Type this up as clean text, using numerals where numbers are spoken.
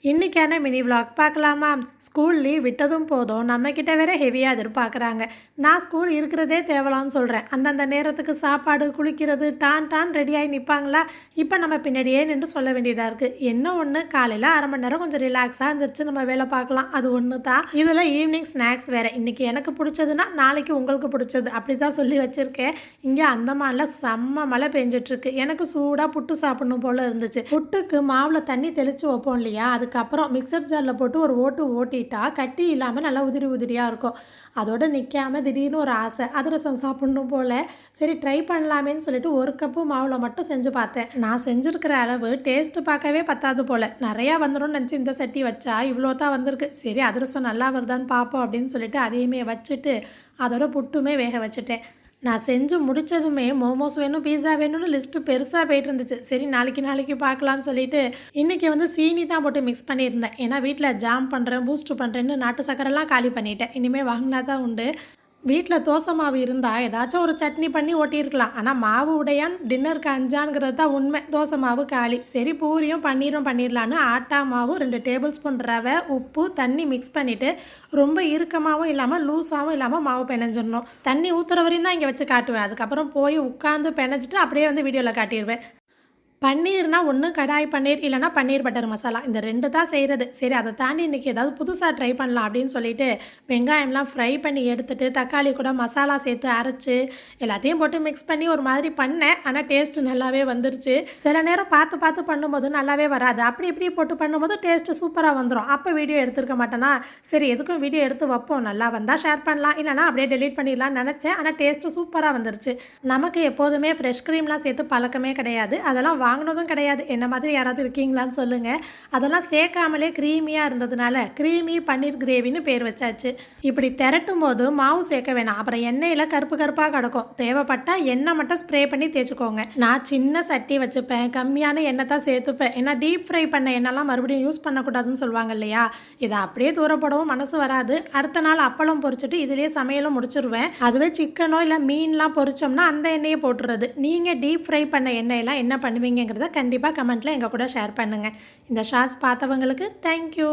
இன்றைக்கான mini vlog பார்க்கலாமா? School leave விட்டதும் போதும் நம்மக்கிட்ட வேற ஹெவியாக எதிர்பார்க்குறாங்க. நான் ஸ்கூல் இருக்கிறதே தேவலான்னு சொல்கிறேன். அந்தந்த நேரத்துக்கு சாப்பாடு குளிக்கிறது டான் ரெடியாகி நிற்பாங்களா? இப்போ நம்ம பின்னாடியே நின்று சொல்ல வேண்டியதாக இருக்குது. என்ன ஒன்று, காலையில் அரை மணி நேரம் கொஞ்சம் ரிலாக்ஸாக இருந்துச்சு நம்ம வேலை பார்க்கலாம், அது ஒன்று தான். இதில் ஈவினிங் ஸ்நாக்ஸ் வேறு. இன்றைக்கி எனக்கு பிடிச்சதுன்னா நாளைக்கு உங்களுக்கு பிடிச்சது, அப்படி தான் சொல்லி வச்சுருக்கேன். இங்கே அந்தமானில் செம்ம மழை பெஞ்சிட்ருக்கு. எனக்கு சூடாக புட்டு சாப்பிடணும் போல் இருந்துச்சு. புட்டுக்கு மாவில் தண்ணி தெளித்து வைப்போம் இல்லையா, அதுக்கப்புறம் மிக்சர் ஜாரில் போட்டு ஒரு ஓட்டிட்டா கட்டி இல்லாமல் நல்லா உதிரியாக இருக்கும். அதோடு நிற்காமல் திடீர்னு ஒரு ஆசை, அதிரசம் சாப்பிட்ணும் போல். சரி ட்ரை பண்ணலாமேன்னு சொல்லிட்டு ஒரு கப்பு மாவில் மட்டும் செஞ்சு பார்த்தேன். நான் செஞ்சுருக்கிற அளவு டேஸ்ட்டு பார்க்கவே பத்தாது போல். நிறையா வந்துடும் நினச்சி இந்த சட்டி வச்சா இவ்வளோ தான் வந்திருக்கு. சரி அதிரசம் நல்லா வருதான்னு பார்ப்போம் அப்படின்னு சொல்லிட்டு அதையுமே வச்சுட்டு அதோட புட்டுமே வேக வச்சுட்டேன். நான் செஞ்சு முடித்ததுமே மோமோஸ் வேணும், பீஸா வேணும்னு லிஸ்ட்டு பெருசாக போயிட்டு இருந்துச்சு. சரி நாளைக்கு பார்க்கலான்னு சொல்லிட்டு இன்றைக்கி சீனி தான் போட்டு மிக்ஸ் பண்ணியிருந்தேன். ஏன்னா வீட்டில் ஜாம் பண்ணுறேன், பூஸ்ட்டு பண்ணுறேன்னு நாட்டு சக்கரெல்லாம் காலி பண்ணிட்டேன். இனிமேல் வாங்கினா தான் உண்டு. வீட்டில் தோசை மாவு இருந்தால் ஏதாச்சும் ஒரு சட்னி பண்ணி ஓட்டியிருக்கலாம். ஆனால் மாவு உடையான் டின்னருக்கு அஞ்சான்ங்கிறது தான் உண்மை. தோசை மாவு காலி. சரி பூரியும் பண்ணிடலான்னு ஆட்டா மாவு 2 டேபிள் ஸ்பூன் ரவை, உப்பு, தண்ணி மிக்ஸ் பண்ணிவிட்டு ரொம்ப இறுக்கமாகவும் இல்லாமல் லூஸாகவும் இல்லாமல் மாவு பிணைஞ்சிடணும். தண்ணி ஊற்றுற வரையும் தான் இங்கே வச்சு காட்டுவேன். அதுக்கப்புறம் போய் உட்காந்து பிணைஞ்சிட்டு அப்படியே வீடியோவில் காட்டிடுவேன். பன்னீர்னா ஒன்று கடாய் பன்னீர், இல்லைனா பன்னீர் பட்டர் மசாலா, இந்த 2 தான் செய்கிறது. சரி அதை தாண்டி இன்றைக்கி ஏதாவது புதுசாக ட்ரை பண்ணலாம் அப்படின்னு சொல்லிட்டு வெங்காயம்லாம் ஃப்ரை பண்ணி எடுத்துகிட்டு தக்காளி கூட மசாலா சேர்த்து அரைச்சி எல்லாத்தையும் போட்டு மிக்ஸ் பண்ணி ஒரு மாதிரி பண்ணேன். ஆனால் டேஸ்ட்டு நல்லாவே வந்துருச்சு. சில நேரம் பார்த்து பண்ணும்போது நல்லாவே வராது. அப்படி இப்படி போட்டு பண்ணும்போது டேஸ்ட்டு சூப்பராக வந்துடும். அப்போ வீடியோ எடுத்துருக்க மாட்டேன்னா சரி எதுக்கும் வீடியோ எடுத்து வைப்போம், நல்லா வந்தால் ஷேர் பண்ணலாம், இல்லைனா அப்படியே டெலீட் பண்ணிடலாம்னு நினச்சேன். ஆனால் டேஸ்ட்டு சூப்பராக வந்துருச்சு. நமக்கு எப்போதுமே ஃப்ரெஷ் க்ரீம்லாம் சேர்த்து பழக்கமே கிடையாது, அதெல்லாம் வாங்கினதும் கிடையாது. என்ன மாதிரி யாராவது இருக்கீங்களான்னு சொல்லுங்கள். அதெல்லாம் சேர்க்காமலே க்ரீமியாக இருந்ததுனால க்ரீமி பன்னீர் கிரேவின்னு பேர் வச்சாச்சு. இப்படி திரட்டும் போது மாவு சேர்க்க வேணாம், அப்புறம் எண்ணெயில் கருப்பாக கிடக்கும். தேவைப்பட்டால் எண்ணெய் மட்டும் ஸ்ப்ரே பண்ணி தேய்ச்சிக்கோங்க. நான் சின்ன சட்டி வச்சுப்பேன், கம்மியான எண்ணெய் தான் சேர்த்துப்பேன். ஏன்னா டீப் ஃப்ரை பண்ண எண்ணெய்லாம் மறுபடியும் யூஸ் பண்ணக்கூடாதுன்னு சொல்லுவாங்க இல்லையா. இதை அப்படியே தூரப்படவும் மனசு வராது. அடுத்த நாள் அப்பளம் பொரிச்சிட்டு இதிலே சமையலும் முடிச்சிருவேன். அதுவே சிக்கனோ இல்லை மீன்லாம் பொரிச்சோம்னா அந்த எண்ணெயை போட்டுறது. நீங்கள் டீப் ஃப்ரை பண்ண எண்ணெயெல்லாம் என்ன பண்ணுவீங்கிறத கண்டிப்பாக கமெண்ட்டில் எங்கள் கூட ஷேர் பண்ணுங்கள். இந்த ஷார்ட்ஸ் பார்த்தவங்களுக்கு தேங்க்யூ.